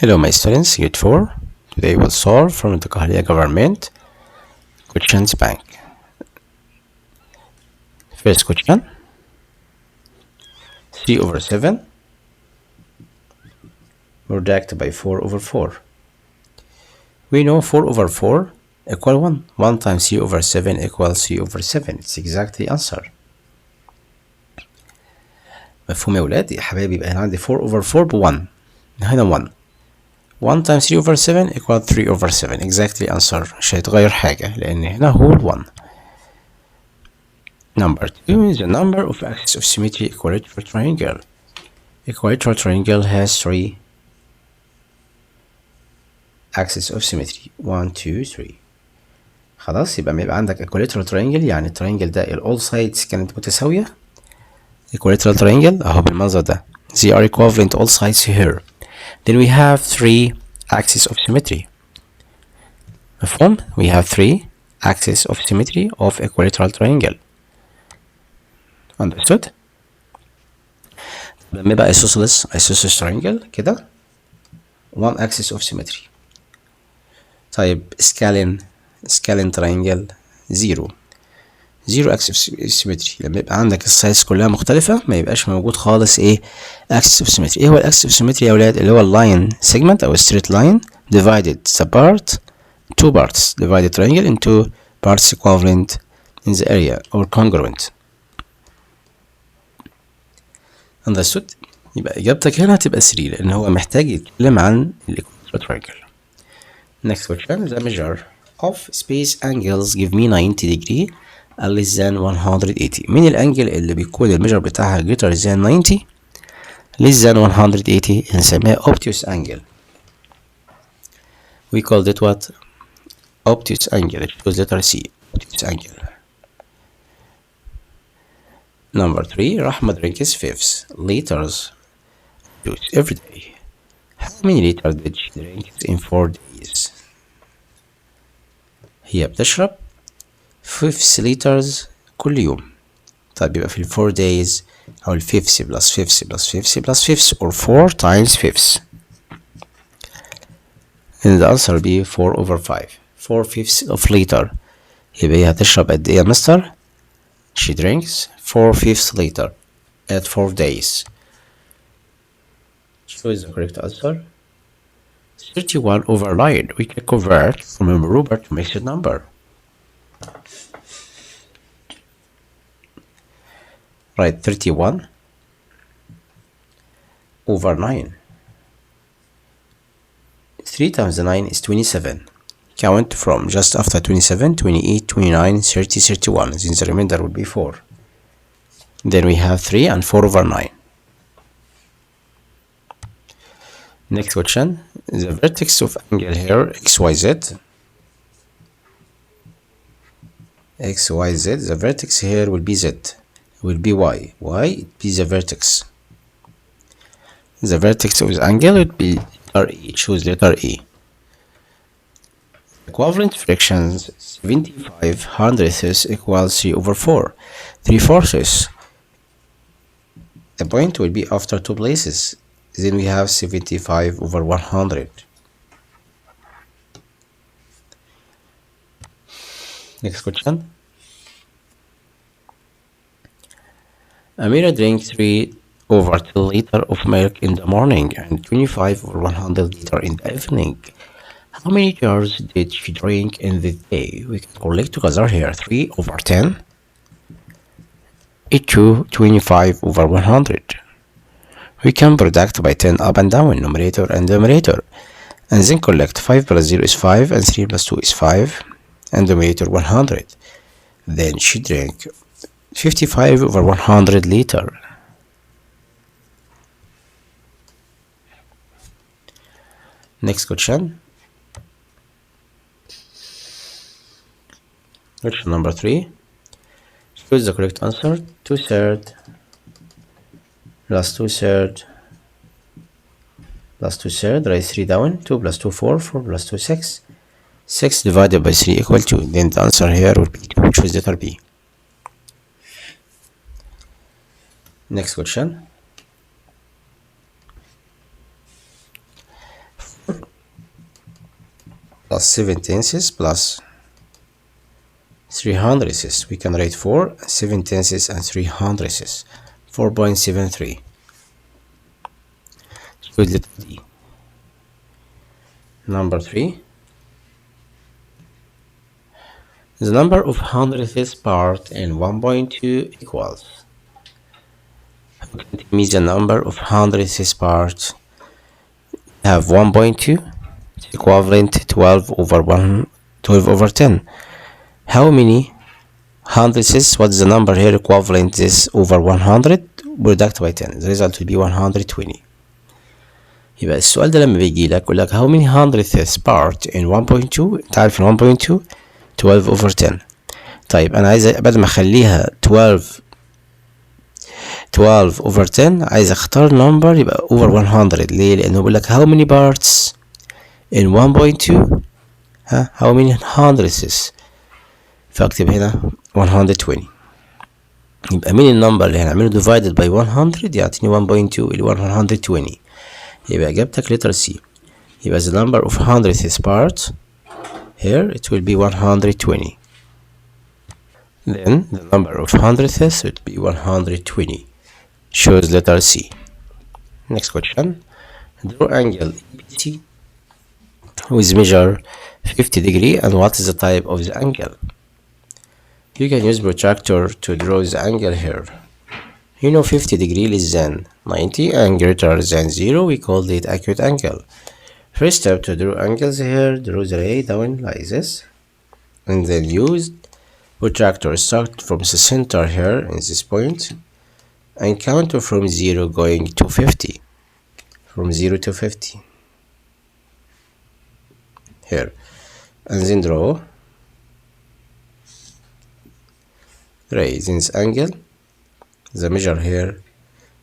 Hello my students, Grade 4. Today we'll solve from the الدقهلية government questions bank. First question, 3/7 reduced by 4/4. We know 4/4 equal 1. 1 times 3/7 equals 3/7. It's exactly answer. مفهوم يا ولاد؟ يا حبايبي يبقى هنا عندي 4/4 ب1. هنا 1. 1 times 3/7 equal 3/7. Exactly answer. مش هيتغير حاجة لأن هنا whole 1. Number 2 is the number of axes of symmetry equilateral triangle. Equilateral triangle has 3 axes of symmetry. 1 2 3. خلاص يبقى ما يبقى عندك equilateral triangle يعني الترينجل ده all sides كانت متساوية. Equilateral triangle أهو بالمنظر ده. They are equivalent all sides here. Then we have 3 axes of symmetry. مفهوم؟ We have 3 axes of symmetry of equilateral triangle. Understood? لما يبقى isosceles triangle كده 1 axis of symmetry. طيب scalene triangle 0 axis of symmetry. لما يبقى عندك السايز كلها مختلفة ما يبقاش موجود خالص ايه axis of symmetry. ايه هو الاكسس of symmetry يا ولاد؟ اللي هو اللاين segment او straight line divided the part two parts divided triangle into parts equivalent in the area or congruent. Understood؟ يبقى اجابتك هنا هتبقى 3 لان هو محتاج يتكلم عن equilateral triangle. Next question, the measure of space angles give me 90 degree less than 180. مين الانجل اللي بيكون الميجر بتاعها greater than 90 less than 180 هنسميها obtuse angle. We called it what? Obtuse angle. It was letter C. Obtuse angle. Number 3, Rahma drinks 5 liters juice every day. How many liters did she drink in 4 days? هي بتشرب 5 liters كل يوم. طيب يبقى في 4 days أو 5 plus 5 plus 5 plus 5 or 4 times 5. And the answer will be 4/5. 4/5 of liter. يبقى هي هتشرب قد إيه يا مستر؟ She drinks 4/5 liter at 4 days. Choose the correct answer. 31/9. We can convert from a Ruber to mixed number. Right, 31/9. 3 times 9 is 27. Count from just after 27, 28, 29, 30, 31. Then the remainder will be 4. Then we have 3 and 4/9. Next question. The vertex of angle here, XYZ. XYZ. The vertex here will be Z. Will be Y. Y it be the vertex. The vertex of the angle would be letter E. Choose letter E. Equivalent fractions 75 hundredths equals 3/4. 3/4. The point will be after 2 places. Then we have 75/100. Next question. Amira drank 3/10 liter of milk in the morning and 25/100 liter in the evening. How many jars did she drink in the day? We can collect together here 3/10 equal 25/100. We can product by 10 up and down in numerator and denominator, and then collect 5 plus 0 is 5 and 3 plus 2 is 5 and denominator 100. Then she drank 55/100 liter. Next question. Question number 3. Choose the correct answer. 2/3 plus 2/3 plus 2/3. Write 3 down. 2 plus 2 4. 4 plus 2 6. 6 divided by 3 equal 2. Then the answer here will be 2. Choose letter B. Next question. plus 7 tenths plus 3 hundredths. We can write 4, 7 tenths and 3 hundredths. 4.73. Choose letter D. Number 3. The number of hundredths part in 1.2 equals. Tell me the number of hundredths part. We have 1.2. It's equivalent to 12 over 10. How many hundredths? What's the number here equivalent this over 100 product by 10? The result will be 120. يبقى السؤال ده لما بيجي لك يقول لك how many hundredths part in 1.2. انت عارف ال 1.2 12 over 10. طيب انا عايز بدل ما اخليها 12 over 10 عايز اختار number يبقى over 100. ليه؟ لانه بيقول لك how many parts in 1.2 how many hundredths، فاكتب هنا 120. يبقى مين النمبر اللي هنعمله divided by 100 يعطيني 1.2 اللي 120. يبقى اجابتك letter C. يبقى the number of hundredths part here it will be 120. Then the number of hundredths would be 120. Choose letter C. Next question. Draw angle EBC with measure 50 degree and what is the type of the angle? You can use protractor to draw the angle here. You know 50 degree less than 90 and greater than 0, we call it acute angle. First step to draw angles here, draw the ray down like this. And then use protractor, start from the center here in this point. And count from 0 going to 50. From 0 to 50. Here. And then draw rays in this angle. The measure here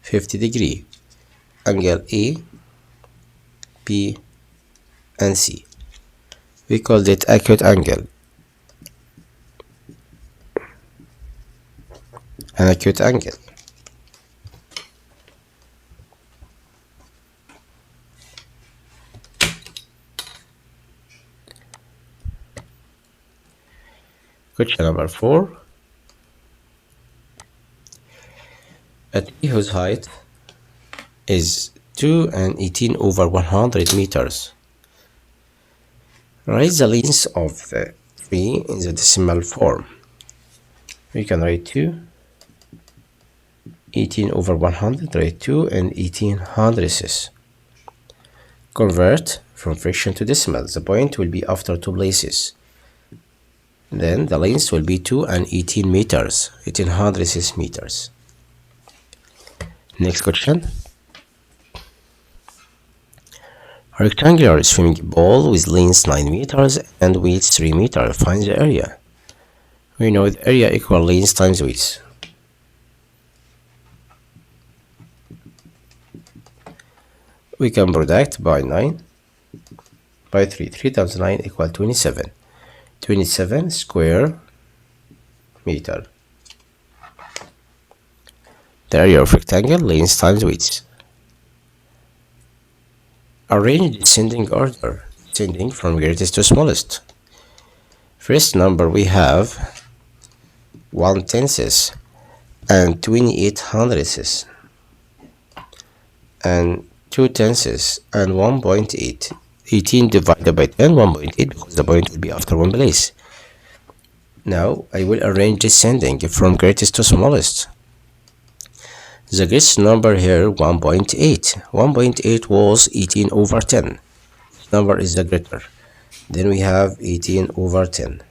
50 degree. Angle A, B, and C. We call it acute angle. An acute angle. Question number 4. A tree whose height is 2 and 18 over 100 meters. Write the length of the tree in the decimal form. We can write 2, 18 over 100, write 2 and 18 hundredths. Convert from fraction to decimal. The point will be after two places. Then the length will be 2 and 18 meters, 18 hundredths meters. Next question. A rectangular swimming pool with length 9 meters and width 3 meters. Find the area. We know the area equal length times width. We can product by 9 by 3. 3 times 9 equal 27. 27 square meter. The area of rectangle, length times width. Arrange descending order, descending from greatest to smallest. First number we have 1/10 and 28 hundredths and 2/10 and 1.8. 18 divided by 10, 1.8, because the point will be after one place. Now I will arrange descending from greatest to smallest. The greatest number here 1.8. 1.8 was 18 over 10. This number is the greater. Then we have 18 over 10.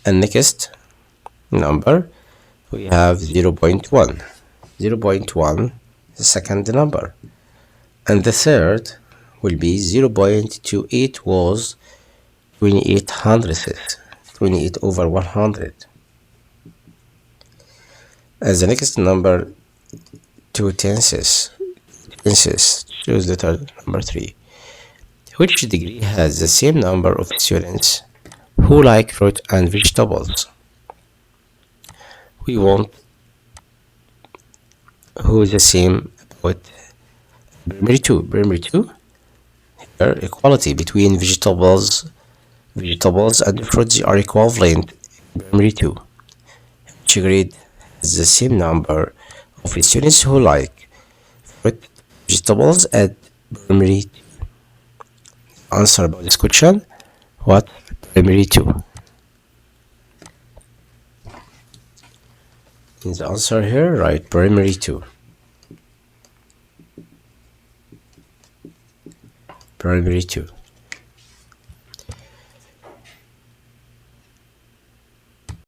And next number we have 0.1. 0.1 the second number. And the third will be 0.28 was 28 hundredths. 28 over 100. As the next number 2/10. Choose letter number 3. Which degree has the same number of students who like fruit and vegetables? We want who is the same about primary 2. Primary 2 here equality between vegetables and fruits are equivalent in primary 2. Each grade has the same number of students who like fruit, vegetables at primary 2. Answer about this question: what primary 2? In the answer here, write primary 2. Primary 2.